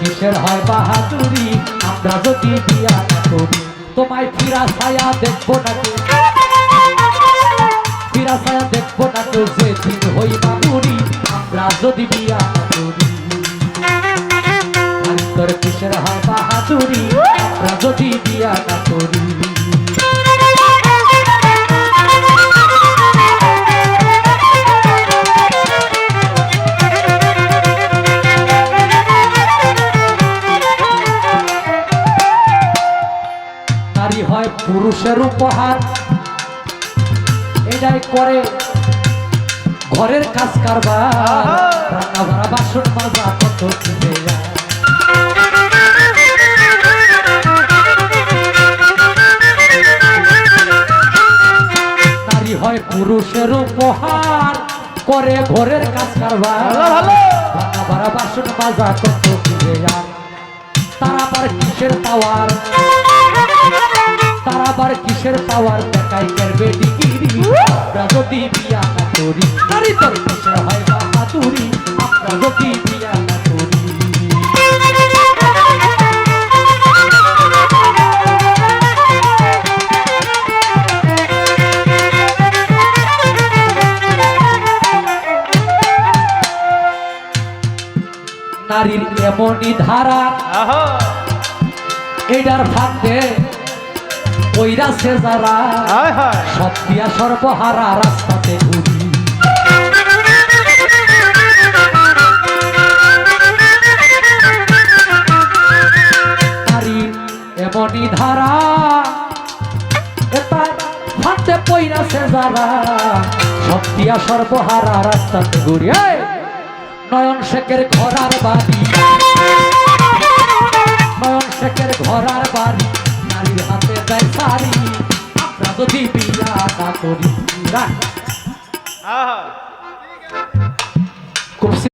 কিসের হয় বাহাদুরি আমরা যদি বিয়া না করি তোমায় ফিরা ছায়া দেখবো না কেউ ফিরা ছায়া দেখবো না কেউ যেদিন হই বাবুরি আমরা যদি বিয়া না করি তোর কিসের হয় বাহাদুরি আমরা যদি বিয়া না করি নারী হয় পুরুষের উপহার এটাই করে ঘরের কাজ কারবার রান্না ভরা বাসন মাজা কত কিনে নারী হয় পুরুষের উপহার করে ঘরের কাজ কারবার রান্না ভরা বাসন মাজা কত কিনে তারা আবার কিসের পাওয়ার তারা আবার কিসের পাওয়ার দেখাই করবে ডিগ্রি আমরা যদি বিয়া না করি নারী তোর কিসের হয় বাহাদুরি আমরা যদি বিয়া না করি নারীর এমনই ধারা এটার ফাঁদে ওইরা সে যারা সব দিয়া সর্বহারা রাস্তাতে ঘুরি নারী এমনই ধারা এটার ফাঁদে পইরা সে যারা সব দিয়া সর্বহারা রাস্তাতে ঘুরি নয়ন শেখের ঘরার বাড়ি নয়ন শেখের ঘরার বাড়ি নারীর হাতে দেয় শাড়ি আমরা যদি বিয়া না করি